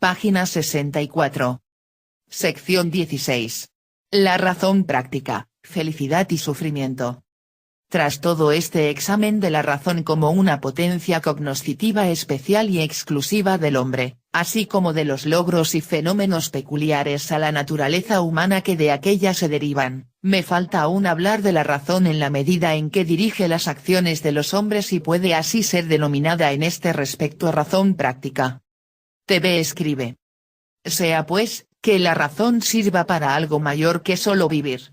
Página 64. Sección 16. La razón práctica, felicidad y sufrimiento. Tras todo este examen de la razón como una potencia cognoscitiva especial y exclusiva del hombre, así como de los logros y fenómenos peculiares a la naturaleza humana que de aquella se derivan, me falta aún hablar de la razón en la medida en que dirige las acciones de los hombres y puede así ser denominada en este respecto razón práctica. TV escribe. Sea pues, que la razón sirva para algo mayor que solo vivir.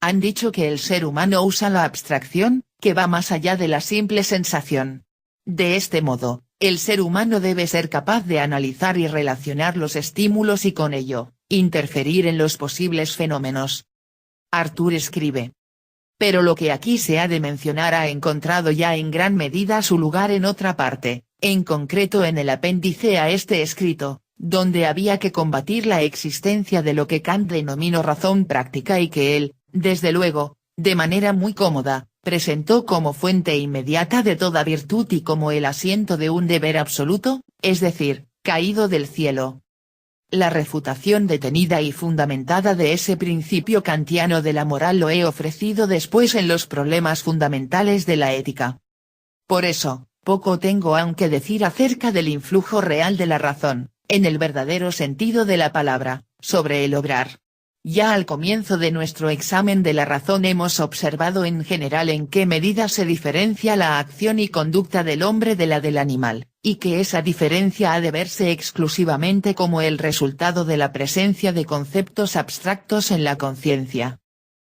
Han dicho que el ser humano usa la abstracción, que va más allá de la simple sensación. De este modo, el ser humano debe ser capaz de analizar y relacionar los estímulos y con ello, interferir en los posibles fenómenos. Arthur escribe. Pero lo que aquí se ha de mencionar ha encontrado ya en gran medida su lugar en otra parte, en concreto en el apéndice a este escrito, donde había que combatir la existencia de lo que Kant denominó razón práctica y que él, desde luego, de manera muy cómoda, presentó como fuente inmediata de toda virtud y como el asiento de un deber absoluto, es decir, caído del cielo. La refutación detenida y fundamentada de ese principio kantiano de la moral lo he ofrecido después en los problemas fundamentales de la ética. Por eso, poco tengo aún que decir acerca del influjo real de la razón, en el verdadero sentido de la palabra, sobre el obrar. Ya al comienzo de nuestro examen de la razón hemos observado en general en qué medida se diferencia la acción y conducta del hombre de la del animal, y que esa diferencia ha de verse exclusivamente como el resultado de la presencia de conceptos abstractos en la conciencia.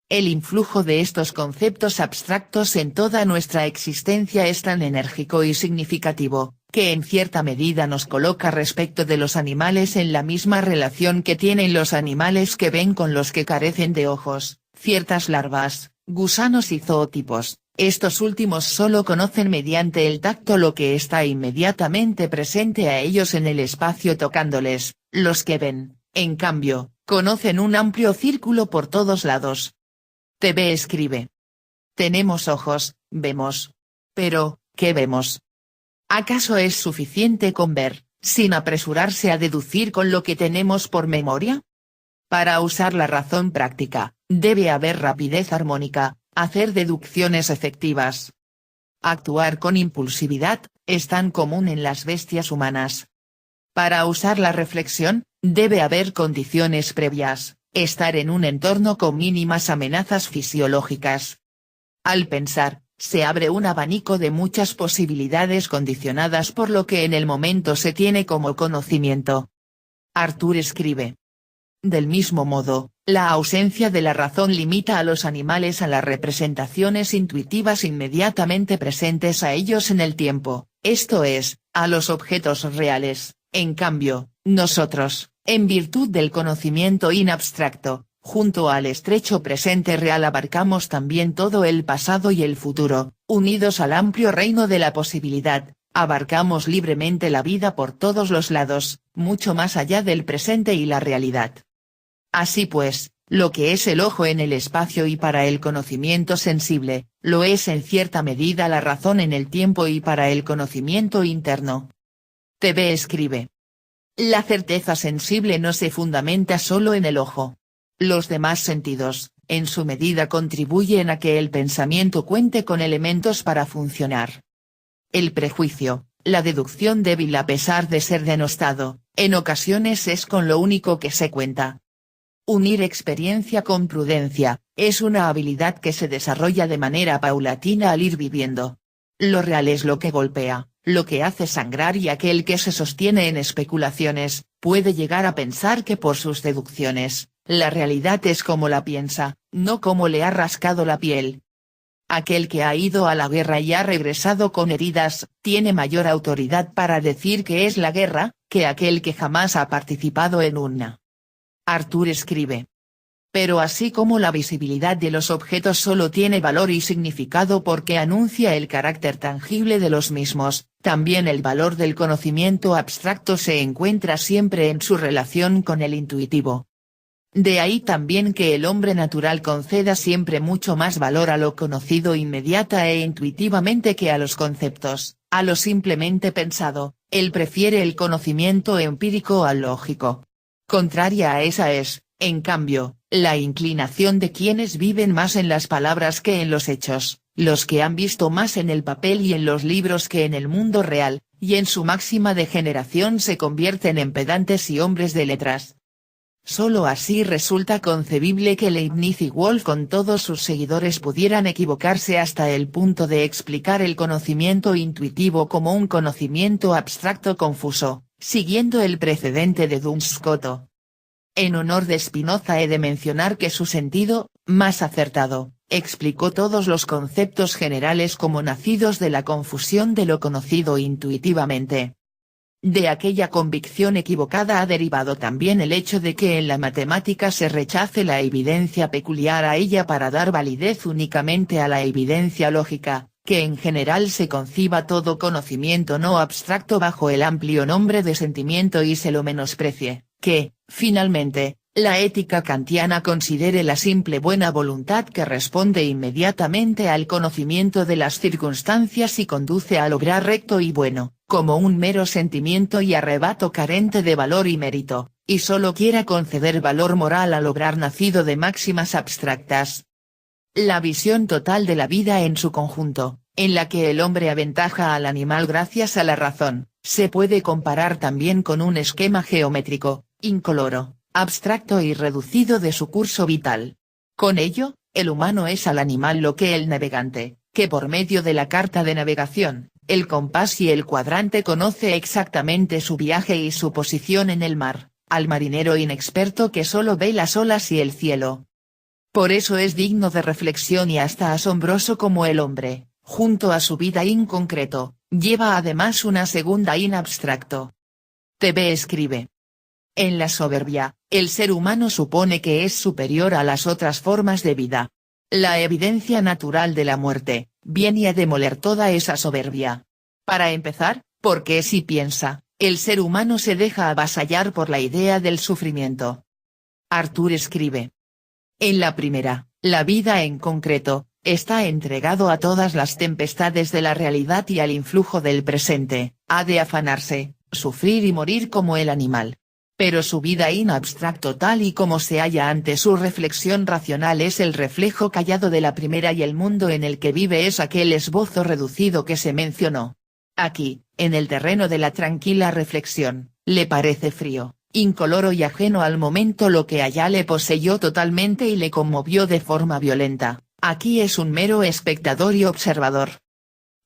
El influjo de estos conceptos abstractos en toda nuestra existencia es tan enérgico y significativo, que en cierta medida nos coloca respecto de los animales en la misma relación que tienen los animales que ven con los que carecen de ojos, ciertas larvas, gusanos y zootipos. Estos últimos solo conocen mediante el tacto lo que está inmediatamente presente a ellos en el espacio tocándoles, los que ven, en cambio, conocen un amplio círculo por todos lados. TV escribe. Tenemos ojos, vemos. Pero, ¿qué vemos? ¿Acaso es suficiente con ver, sin apresurarse a deducir con lo que tenemos por memoria? Para usar la razón práctica, debe haber rapidez armónica, hacer deducciones efectivas. Actuar con impulsividad, es tan común en las bestias humanas. Para usar la reflexión, debe haber condiciones previas, estar en un entorno con mínimas amenazas fisiológicas. Al pensar, se abre un abanico de muchas posibilidades condicionadas por lo que en el momento se tiene como conocimiento. Arthur escribe. Del mismo modo, la ausencia de la razón limita a los animales a las representaciones intuitivas inmediatamente presentes a ellos en el tiempo, esto es, a los objetos reales. En cambio, nosotros, en virtud del conocimiento in abstracto, junto al estrecho presente real abarcamos también todo el pasado y el futuro, unidos al amplio reino de la posibilidad, abarcamos libremente la vida por todos los lados, mucho más allá del presente y la realidad. Así pues, lo que es el ojo en el espacio y para el conocimiento sensible, lo es en cierta medida la razón en el tiempo y para el conocimiento interno. TV escribe. La certeza sensible no se fundamenta solo en el ojo. Los demás sentidos, en su medida contribuyen a que el pensamiento cuente con elementos para funcionar. El prejuicio, la deducción débil a pesar de ser denostado, en ocasiones es con lo único que se cuenta. Unir experiencia con prudencia, es una habilidad que se desarrolla de manera paulatina al ir viviendo. Lo real es lo que golpea, lo que hace sangrar y aquel que se sostiene en especulaciones, puede llegar a pensar que por sus deducciones, la realidad es como la piensa, no como le ha rascado la piel. Aquel que ha ido a la guerra y ha regresado con heridas, tiene mayor autoridad para decir que es la guerra, que aquel que jamás ha participado en una. Arthur escribe. Pero así como la visibilidad de los objetos solo tiene valor y significado porque anuncia el carácter tangible de los mismos, también el valor del conocimiento abstracto se encuentra siempre en su relación con el intuitivo. De ahí también que el hombre natural conceda siempre mucho más valor a lo conocido inmediata e intuitivamente que a los conceptos, a lo simplemente pensado, él prefiere el conocimiento empírico al lógico. Contraria a esa es, en cambio, la inclinación de quienes viven más en las palabras que en los hechos, los que han visto más en el papel y en los libros que en el mundo real, y en su máxima degeneración se convierten en pedantes y hombres de letras. Solo así resulta concebible que Leibniz y Wolff con todos sus seguidores pudieran equivocarse hasta el punto de explicar el conocimiento intuitivo como un conocimiento abstracto confuso, siguiendo el precedente de Duns Scoto. En honor de Spinoza he de mencionar que su sentido, más acertado, explicó todos los conceptos generales como nacidos de la confusión de lo conocido intuitivamente. De aquella convicción equivocada ha derivado también el hecho de que en la matemática se rechace la evidencia peculiar a ella para dar validez únicamente a la evidencia lógica, que en general se conciba todo conocimiento no abstracto bajo el amplio nombre de sentimiento y se lo menosprecie, que, finalmente, la ética kantiana considere la simple buena voluntad que responde inmediatamente al conocimiento de las circunstancias y conduce al obrar recto y bueno, como un mero sentimiento y arrebato carente de valor y mérito, y solo quiera conceder valor moral al obrar nacido de máximas abstractas. La visión total de la vida en su conjunto, en la que el hombre aventaja al animal gracias a la razón, se puede comparar también con un esquema geométrico, incoloro, abstracto y reducido de su curso vital. Con ello, el humano es al animal lo que el navegante, que por medio de la carta de navegación, el compás y el cuadrante conoce exactamente su viaje y su posición en el mar, al marinero inexperto que solo ve las olas y el cielo. Por eso es digno de reflexión y hasta asombroso como el hombre, junto a su vida in concreto, lleva además una segunda in abstracto. TV escribe. En la soberbia, el ser humano supone que es superior a las otras formas de vida. La evidencia natural de la muerte, viene a demoler toda esa soberbia. Para empezar, porque si piensa, el ser humano se deja avasallar por la idea del sufrimiento. Arthur escribe. En la primera, la vida en concreto, está entregado a todas las tempestades de la realidad y al influjo del presente, ha de afanarse, sufrir y morir como el animal. Pero su vida in abstracto tal y como se halla ante su reflexión racional es el reflejo callado de la primera y el mundo en el que vive es aquel esbozo reducido que se mencionó. Aquí, en el terreno de la tranquila reflexión, le parece frío, incoloro y ajeno al momento lo que allá le poseyó totalmente y le conmovió de forma violenta, aquí es un mero espectador y observador.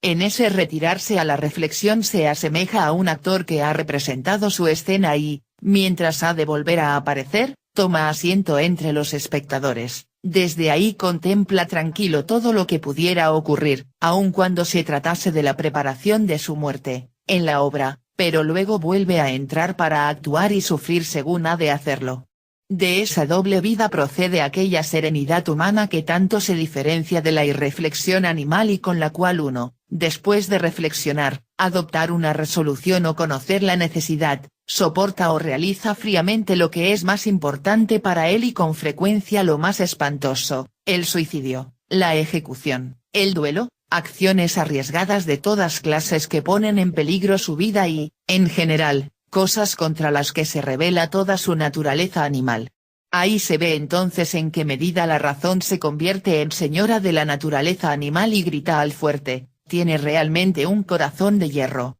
En ese retirarse a la reflexión se asemeja a un actor que ha representado su escena y, mientras ha de volver a aparecer, toma asiento entre los espectadores, desde ahí contempla tranquilo todo lo que pudiera ocurrir, aun cuando se tratase de la preparación de su muerte, en la obra, pero luego vuelve a entrar para actuar y sufrir según ha de hacerlo. De esa doble vida procede aquella serenidad humana que tanto se diferencia de la irreflexión animal y con la cual uno, después de reflexionar, adoptar una resolución o conocer la necesidad, soporta o realiza fríamente lo que es más importante para él y con frecuencia lo más espantoso, el suicidio, la ejecución, el duelo, acciones arriesgadas de todas clases que ponen en peligro su vida y, en general, cosas contra las que se revela toda su naturaleza animal. Ahí se ve entonces en qué medida la razón se convierte en señora de la naturaleza animal y grita al fuerte, tiene realmente un corazón de hierro.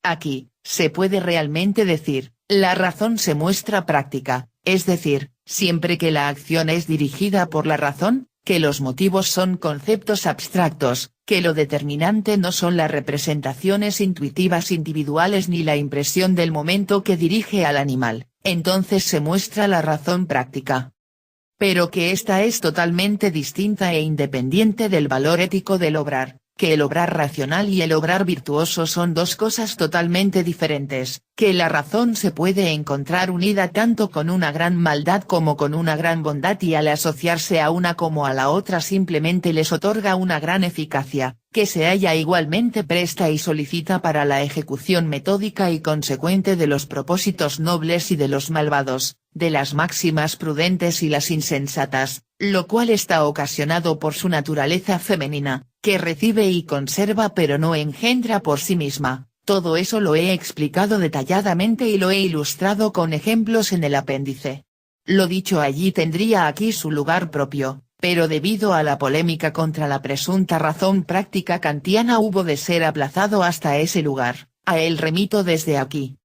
Aquí, se puede realmente decir, la razón se muestra práctica, es decir, siempre que la acción es dirigida por la razón, que los motivos son conceptos abstractos, que lo determinante no son las representaciones intuitivas individuales ni la impresión del momento que dirige al animal, entonces se muestra la razón práctica. Pero que ésta es totalmente distinta e independiente del valor ético del obrar, que el obrar racional y el obrar virtuoso son dos cosas totalmente diferentes, que la razón se puede encontrar unida tanto con una gran maldad como con una gran bondad y al asociarse a una como a la otra simplemente les otorga una gran eficacia, que se halla igualmente presta y solicita para la ejecución metódica y consecuente de los propósitos nobles y de los malvados, de las máximas prudentes y las insensatas, lo cual está ocasionado por su naturaleza femenina, que recibe y conserva pero no engendra por sí misma. Todo eso lo he explicado detalladamente y lo he ilustrado con ejemplos en el apéndice. Lo dicho allí tendría aquí su lugar propio, pero debido a la polémica contra la presunta razón práctica kantiana hubo de ser aplazado hasta ese lugar. A él remito desde aquí.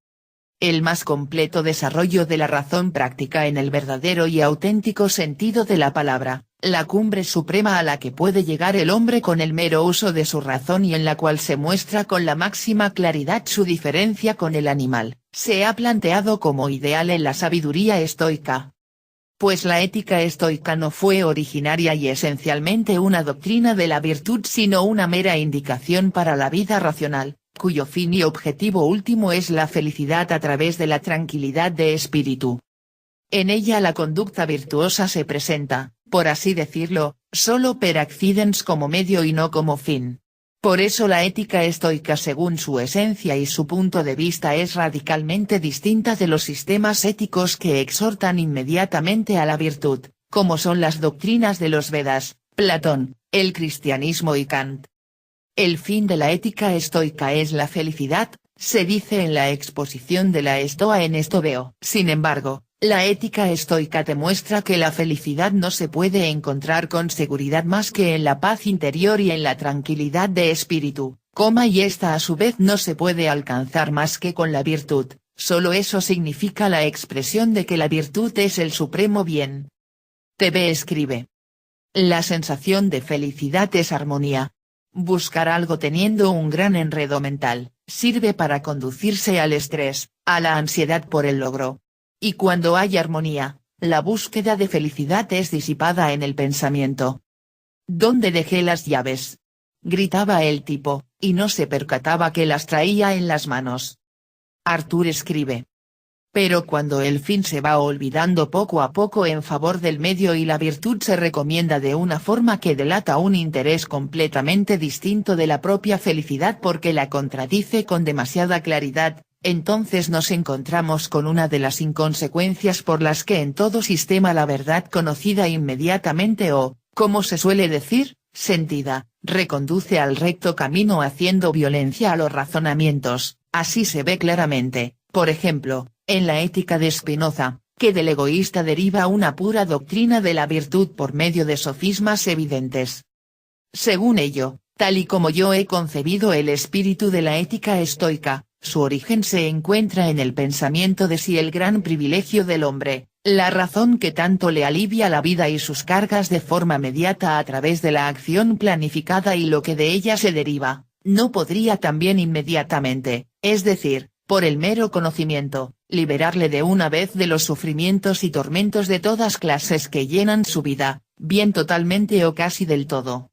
El más completo desarrollo de la razón práctica en el verdadero y auténtico sentido de la palabra, la cumbre suprema a la que puede llegar el hombre con el mero uso de su razón y en la cual se muestra con la máxima claridad su diferencia con el animal, se ha planteado como ideal en la sabiduría estoica. Pues la ética estoica no fue originaria y esencialmente una doctrina de la virtud sino una mera indicación para la vida racional, cuyo fin y objetivo último es la felicidad a través de la tranquilidad de espíritu. En ella la conducta virtuosa se presenta, por así decirlo, solo per accidens como medio y no como fin. Por eso la ética estoica según su esencia y su punto de vista es radicalmente distinta de los sistemas éticos que exhortan inmediatamente a la virtud, como son las doctrinas de los Vedas, Platón, el cristianismo y Kant. El fin de la ética estoica es la felicidad, se dice en la exposición de la Estoa en Estobeo. Sin embargo, la ética estoica demuestra que la felicidad no se puede encontrar con seguridad más que en la paz interior y en la tranquilidad de espíritu, y esta a su vez no se puede alcanzar más que con la virtud, solo eso significa la expresión de que la virtud es el supremo bien. TV escribe. La sensación de felicidad es armonía. Buscar algo teniendo un gran enredo mental, sirve para conducirse al estrés, a la ansiedad por el logro. Y cuando hay armonía, la búsqueda de felicidad es disipada en el pensamiento. ¿Dónde dejé las llaves?, gritaba el tipo, y no se percataba que las traía en las manos. Arthur escribe. Pero cuando el fin se va olvidando poco a poco en favor del medio y la virtud se recomienda de una forma que delata un interés completamente distinto de la propia felicidad porque la contradice con demasiada claridad, entonces nos encontramos con una de las inconsecuencias por las que en todo sistema la verdad conocida inmediatamente o, como se suele decir, sentida, reconduce al recto camino haciendo violencia a los razonamientos. Así se ve claramente, por ejemplo, en la ética de Spinoza, que del egoísta deriva una pura doctrina de la virtud por medio de sofismas evidentes. Según ello, tal y como yo he concebido el espíritu de la ética estoica, su origen se encuentra en el pensamiento de si el gran privilegio del hombre, la razón que tanto le alivia la vida y sus cargas de forma mediata a través de la acción planificada y lo que de ella se deriva, no podría también inmediatamente, es decir, por el mero conocimiento, liberarle de una vez de los sufrimientos y tormentos de todas clases que llenan su vida, bien totalmente o casi del todo.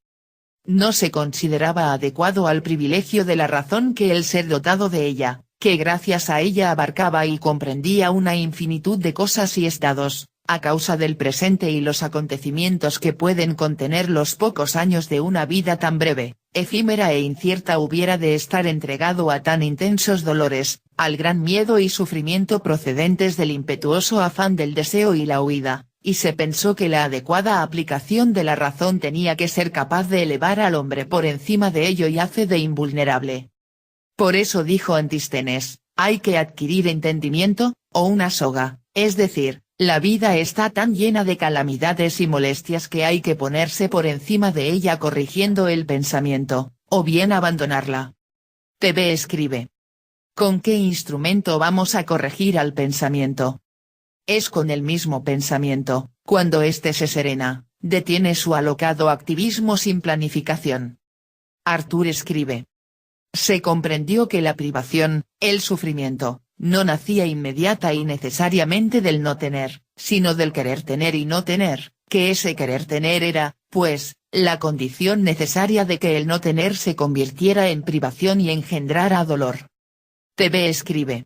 No se consideraba adecuado al privilegio de la razón que el ser dotado de ella, que gracias a ella abarcaba y comprendía una infinitud de cosas y estados, a causa del presente y los acontecimientos que pueden contener los pocos años de una vida tan breve, efímera e incierta hubiera de estar entregado a tan intensos dolores, al gran miedo y sufrimiento procedentes del impetuoso afán del deseo y la huida, y se pensó que la adecuada aplicación de la razón tenía que ser capaz de elevar al hombre por encima de ello y hace de invulnerable. Por eso dijo Antístenes, hay que adquirir entendimiento, o una soga, es decir, la vida está tan llena de calamidades y molestias que hay que ponerse por encima de ella corrigiendo el pensamiento, o bien abandonarla. TV escribe. ¿Con qué instrumento vamos a corregir al pensamiento? Es con el mismo pensamiento, cuando éste se serena, detiene su alocado activismo sin planificación. Arthur escribe. Se comprendió que la privación, el sufrimiento, no nacía inmediata y necesariamente del no tener, sino del querer tener y no tener, que ese querer tener era, pues, la condición necesaria de que el no tener se convirtiera en privación y engendrara dolor. TV escribe.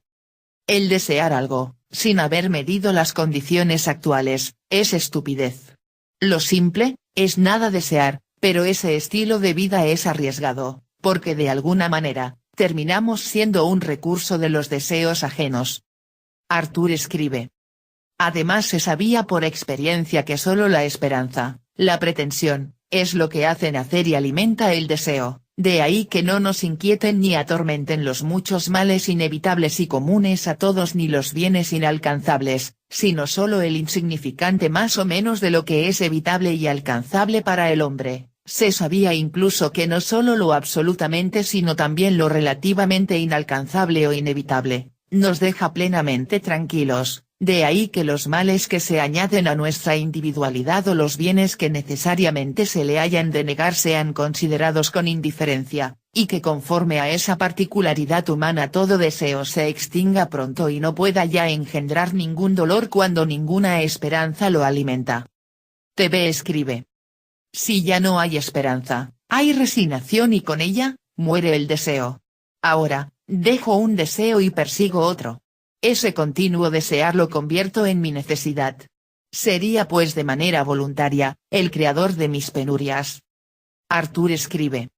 El desear algo, sin haber medido las condiciones actuales, es estupidez. Lo simple, es nada desear, pero ese estilo de vida es arriesgado, porque de alguna manera, terminamos siendo un recurso de los deseos ajenos. Arthur escribe. Además se sabía por experiencia que solo la esperanza, la pretensión, es lo que hace nacer y alimenta el deseo, de ahí que no nos inquieten ni atormenten los muchos males inevitables y comunes a todos ni los bienes inalcanzables, sino solo el insignificante más o menos de lo que es evitable y alcanzable para el hombre. Se sabía incluso que no solo lo absolutamente sino también lo relativamente inalcanzable o inevitable, nos deja plenamente tranquilos. De ahí que los males que se añaden a nuestra individualidad o los bienes que necesariamente se le hayan de negar sean considerados con indiferencia, y que conforme a esa particularidad humana todo deseo se extinga pronto y no pueda ya engendrar ningún dolor cuando ninguna esperanza lo alimenta. TV escribe. Si ya no hay esperanza, hay resignación y con ella, muere el deseo. Ahora, dejo un deseo y persigo otro. Ese continuo desear lo convierto en mi necesidad. Sería pues de manera voluntaria, el creador de mis penurias. Arthur escribe.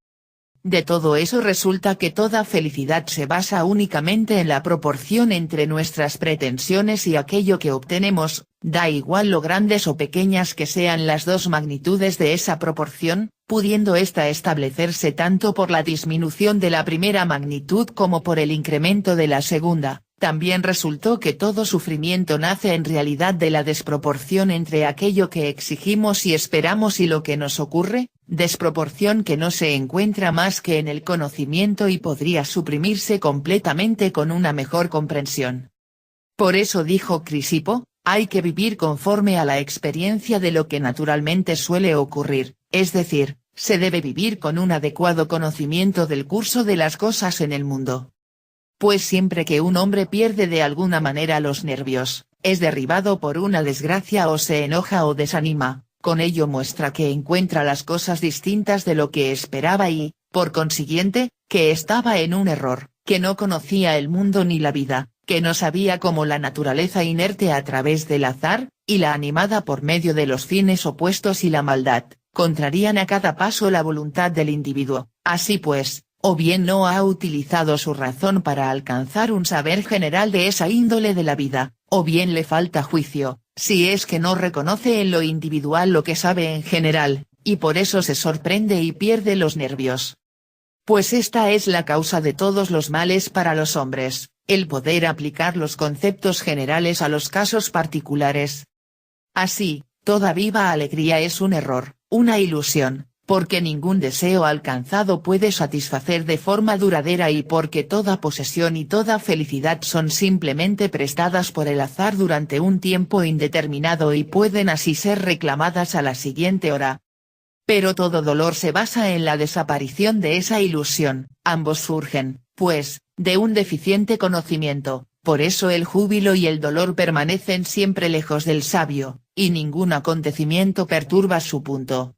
De todo eso resulta que toda felicidad se basa únicamente en la proporción entre nuestras pretensiones y aquello que obtenemos, da igual lo grandes o pequeñas que sean las dos magnitudes de esa proporción, pudiendo ésta establecerse tanto por la disminución de la primera magnitud como por el incremento de la segunda. También resultó que todo sufrimiento nace en realidad de la desproporción entre aquello que exigimos y esperamos y lo que nos ocurre, desproporción que no se encuentra más que en el conocimiento y podría suprimirse completamente con una mejor comprensión. Por eso dijo Crisipo, hay que vivir conforme a la experiencia de lo que naturalmente suele ocurrir, es decir, se debe vivir con un adecuado conocimiento del curso de las cosas en el mundo. Pues siempre que un hombre pierde de alguna manera los nervios, es derribado por una desgracia o se enoja o desanima, con ello muestra que encuentra las cosas distintas de lo que esperaba y, por consiguiente, que estaba en un error, que no conocía el mundo ni la vida, que no sabía cómo la naturaleza inerte a través del azar, y la animada por medio de los fines opuestos y la maldad, contrarían a cada paso la voluntad del individuo. Así pues, o bien no ha utilizado su razón para alcanzar un saber general de esa índole de la vida, o bien le falta juicio, si es que no reconoce en lo individual lo que sabe en general, y por eso se sorprende y pierde los nervios. Pues esta es la causa de todos los males para los hombres, el poder aplicar los conceptos generales a los casos particulares. Así, toda viva alegría es un error, una ilusión, porque ningún deseo alcanzado puede satisfacer de forma duradera y porque toda posesión y toda felicidad son simplemente prestadas por el azar durante un tiempo indeterminado y pueden así ser reclamadas a la siguiente hora. Pero todo dolor se basa en la desaparición de esa ilusión, ambos surgen, pues, de un deficiente conocimiento, por eso el júbilo y el dolor permanecen siempre lejos del sabio, y ningún acontecimiento perturba su punto.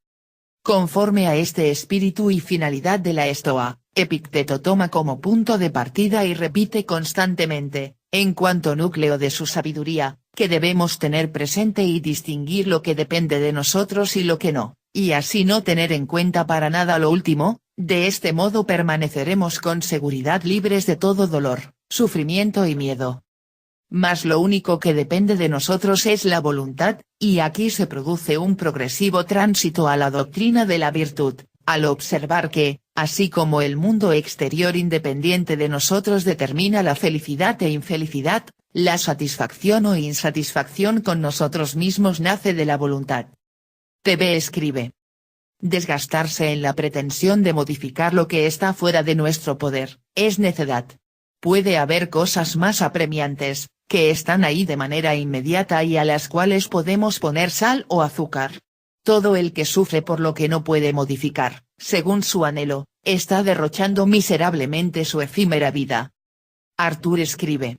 Conforme a este espíritu y finalidad de la Estoa, Epicteto toma como punto de partida y repite constantemente, en cuanto núcleo de su sabiduría, que debemos tener presente y distinguir lo que depende de nosotros y lo que no, y así no tener en cuenta para nada lo último, de este modo permaneceremos con seguridad libres de todo dolor, sufrimiento y miedo. Mas lo único que depende de nosotros es la voluntad, y aquí se produce un progresivo tránsito a la doctrina de la virtud, al observar que, así como el mundo exterior independiente de nosotros determina la felicidad e infelicidad, la satisfacción o insatisfacción con nosotros mismos nace de la voluntad. TV escribe. Desgastarse en la pretensión de modificar lo que está fuera de nuestro poder, es necedad. Puede haber cosas más apremiantes, que están ahí de manera inmediata y a las cuales podemos poner sal o azúcar. Todo el que sufre por lo que no puede modificar, según su anhelo, está derrochando miserablemente su efímera vida. Arthur escribe.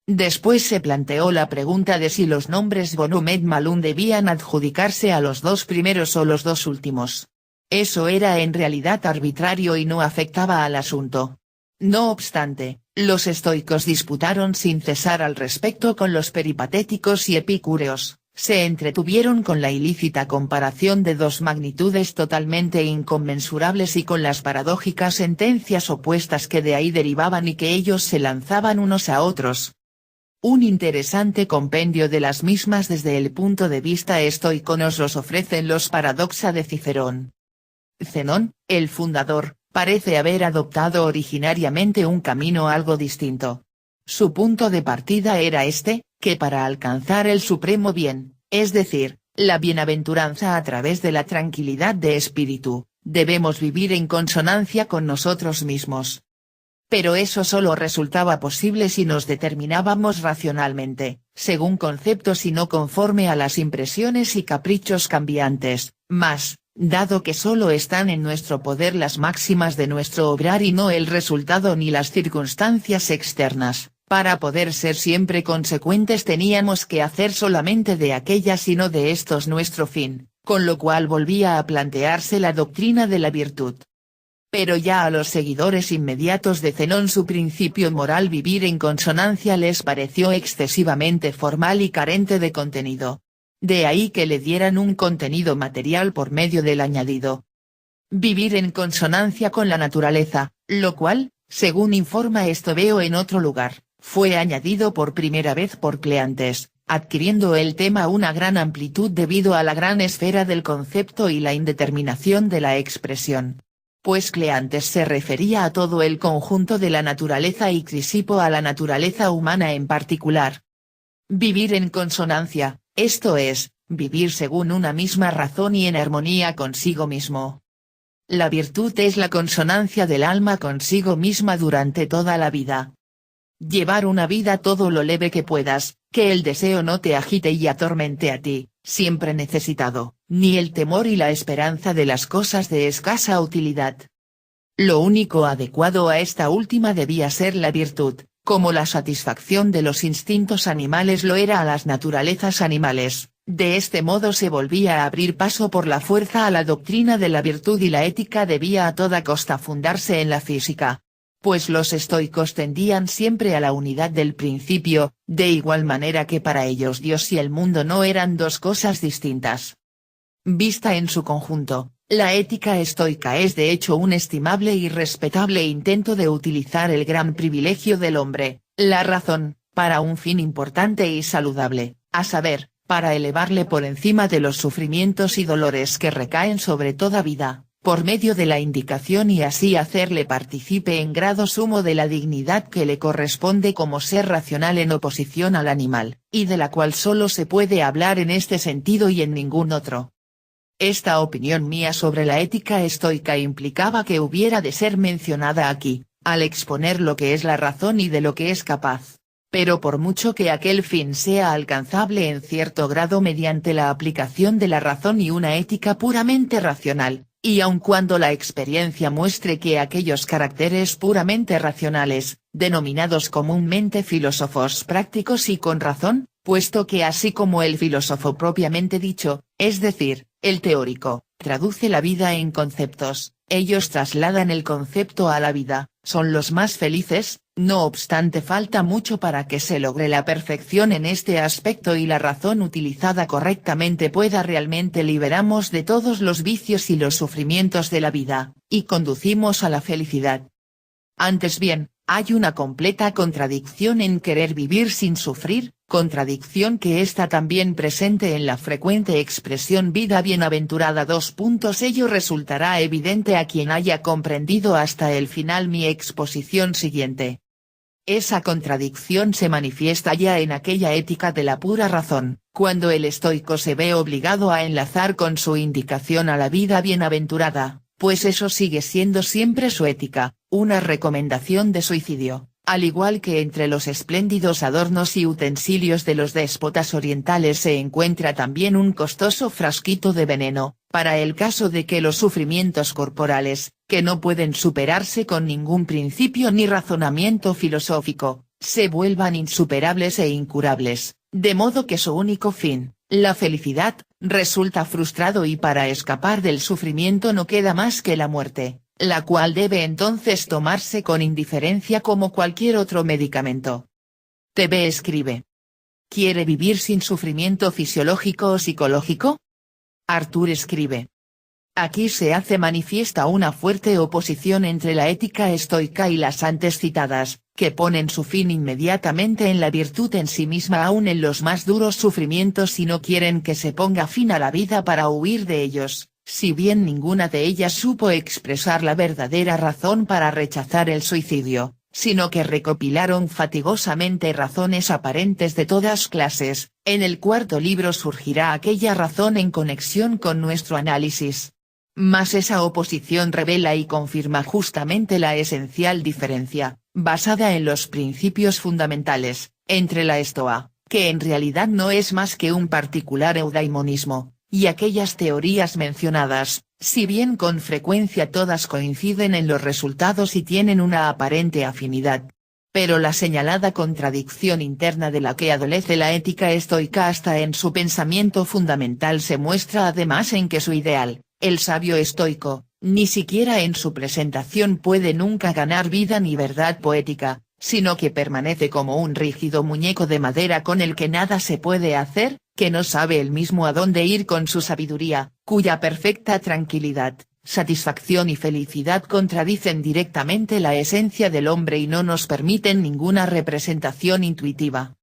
Después se planteó la pregunta de si los nombres bonum et malum debían adjudicarse a los dos primeros o los dos últimos. Eso era en realidad arbitrario y no afectaba al asunto. No obstante, los estoicos disputaron sin cesar al respecto con los peripatéticos y epicúreos, se entretuvieron con la ilícita comparación de dos magnitudes totalmente inconmensurables y con las paradójicas sentencias opuestas que de ahí derivaban y que ellos se lanzaban unos a otros. Un interesante compendio de las mismas desde el punto de vista estoico nos los ofrecen los Paradoxa de Cicerón. Zenón, el fundador, parece haber adoptado originariamente un camino algo distinto. Su punto de partida era que para alcanzar el supremo bien, es decir, la bienaventuranza a través de la tranquilidad de espíritu, debemos vivir en consonancia con nosotros mismos. Pero eso solo resultaba posible si nos determinábamos racionalmente, según conceptos y no conforme a las impresiones y caprichos cambiantes, mas, dado que solo están en nuestro poder las máximas de nuestro obrar y no el resultado ni las circunstancias externas, para poder ser siempre consecuentes teníamos que hacer solamente de aquellas y no de estos nuestro fin, con lo cual volvía a plantearse la doctrina de la virtud. Pero ya a los seguidores inmediatos de Zenón su principio moral vivir en consonancia les pareció excesivamente formal y carente de contenido. De ahí que le dieran un contenido material por medio del añadido. Vivir en consonancia con la naturaleza, lo cual, según informa Estobeo en otro lugar, fue añadido por primera vez por Cleantes, adquiriendo el tema una gran amplitud debido a la gran esfera del concepto y la indeterminación de la expresión. Pues Cleantes se refería a todo el conjunto de la naturaleza y Crisipo a la naturaleza humana en particular. Vivir en consonancia, esto es, vivir según una misma razón y en armonía consigo mismo. La virtud es la consonancia del alma consigo misma durante toda la vida. Llevar una vida todo lo leve que puedas, que el deseo no te agite y atormente a ti, siempre necesitado, ni el temor y la esperanza de las cosas de escasa utilidad. Lo único adecuado a esta última debía ser la virtud, como la satisfacción de los instintos animales lo era a las naturalezas animales. De este modo se volvía a abrir paso por la fuerza a la doctrina de la virtud y la ética debía a toda costa fundarse en la física. Pues los estoicos tendían siempre a la unidad del principio, de igual manera que para ellos Dios y el mundo no eran dos cosas distintas. Vista en su conjunto, la ética estoica es de hecho un estimable y respetable intento de utilizar el gran privilegio del hombre, la razón, para un fin importante y saludable, a saber, para elevarle por encima de los sufrimientos y dolores que recaen sobre toda vida, por medio de la indicación y así hacerle partícipe en grado sumo de la dignidad que le corresponde como ser racional en oposición al animal, y de la cual solo se puede hablar en este sentido y en ningún otro. Esta opinión mía sobre la ética estoica implicaba que hubiera de ser mencionada aquí, al exponer lo que es la razón y de lo que es capaz. Pero por mucho que aquel fin sea alcanzable en cierto grado mediante la aplicación de la razón y una ética puramente racional, y aun cuando la experiencia muestre que aquellos caracteres puramente racionales, denominados comúnmente filósofos prácticos y con razón, puesto que así como el filósofo propiamente dicho, es decir, el teórico, traduce la vida en conceptos, ellos trasladan el concepto a la vida, son los más felices, no obstante falta mucho para que se logre la perfección en este aspecto y la razón utilizada correctamente pueda realmente liberarnos de todos los vicios y los sufrimientos de la vida, y conducimos a la felicidad. Antes bien, hay una completa contradicción en querer vivir sin sufrir, contradicción que está también presente en la frecuente expresión vida bienaventurada. Ello resultará evidente a quien haya comprendido hasta el final mi exposición siguiente. Esa contradicción se manifiesta ya en aquella ética de la pura razón, cuando el estoico se ve obligado a enlazar con su indicación a la vida bienaventurada, pues eso sigue siendo siempre su ética, una recomendación de suicidio, al igual que entre los espléndidos adornos y utensilios de los déspotas orientales se encuentra también un costoso frasquito de veneno, para el caso de que los sufrimientos corporales, que no pueden superarse con ningún principio ni razonamiento filosófico, se vuelvan insuperables e incurables, de modo que su único fin, la felicidad, resulta frustrado y para escapar del sufrimiento no queda más que la muerte, la cual debe entonces tomarse con indiferencia como cualquier otro medicamento. TV escribe. ¿Quiere vivir sin sufrimiento fisiológico o psicológico? Arthur escribe. Aquí se hace manifiesta una fuerte oposición entre la ética estoica y las antes citadas, que ponen su fin inmediatamente en la virtud en sí misma aun en los más duros sufrimientos y no quieren que se ponga fin a la vida para huir de ellos, si bien ninguna de ellas supo expresar la verdadera razón para rechazar el suicidio, sino que recopilaron fatigosamente razones aparentes de todas clases. En el cuarto libro surgirá aquella razón en conexión con nuestro análisis. Mas esa oposición revela y confirma justamente la esencial diferencia, basada en los principios fundamentales, entre la Estoa, que en realidad no es más que un particular eudaimonismo, y aquellas teorías mencionadas, si bien con frecuencia todas coinciden en los resultados y tienen una aparente afinidad. Pero la señalada contradicción interna de la que adolece la ética estoica hasta en su pensamiento fundamental se muestra además en que su ideal, el sabio estoico, ni siquiera en su presentación puede nunca ganar vida ni verdad poética, sino que permanece como un rígido muñeco de madera con el que nada se puede hacer, que no sabe él mismo a dónde ir con su sabiduría, cuya perfecta tranquilidad, satisfacción y felicidad contradicen directamente la esencia del hombre y no nos permiten ninguna representación intuitiva.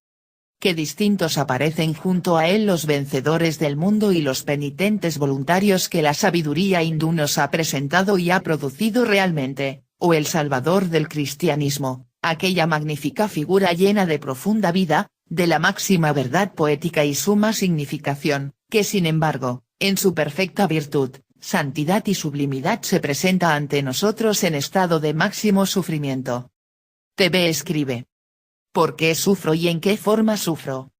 Qué distintos aparecen junto a él los vencedores del mundo y los penitentes voluntarios que la sabiduría hindú nos ha presentado y ha producido realmente, o el salvador del cristianismo, aquella magnífica figura llena de profunda vida, de la máxima verdad poética y suma significación, que sin embargo, en su perfecta virtud, santidad y sublimidad se presenta ante nosotros en estado de máximo sufrimiento. TV escribe. ¿Por qué sufro y en qué forma sufro?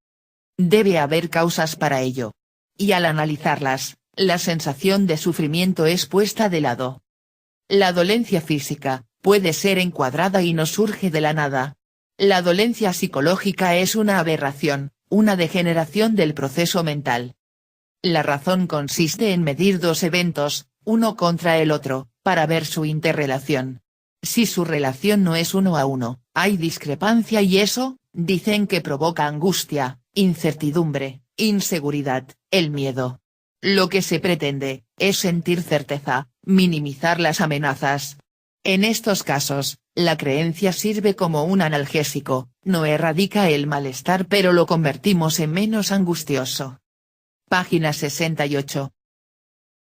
Debe haber causas para ello. Y al analizarlas, la sensación de sufrimiento es puesta de lado. La dolencia física, puede ser encuadrada y no surge de la nada. La dolencia psicológica es una aberración, una degeneración del proceso mental. La razón consiste en medir dos eventos, uno contra el otro, para ver su interrelación. Si su relación no es 1 a 1, hay discrepancia y eso, dicen que provoca angustia, incertidumbre, inseguridad, el miedo. Lo que se pretende, es sentir certeza, minimizar las amenazas. En estos casos, la creencia sirve como un analgésico, no erradica el malestar pero lo convertimos en menos angustioso. Página 68.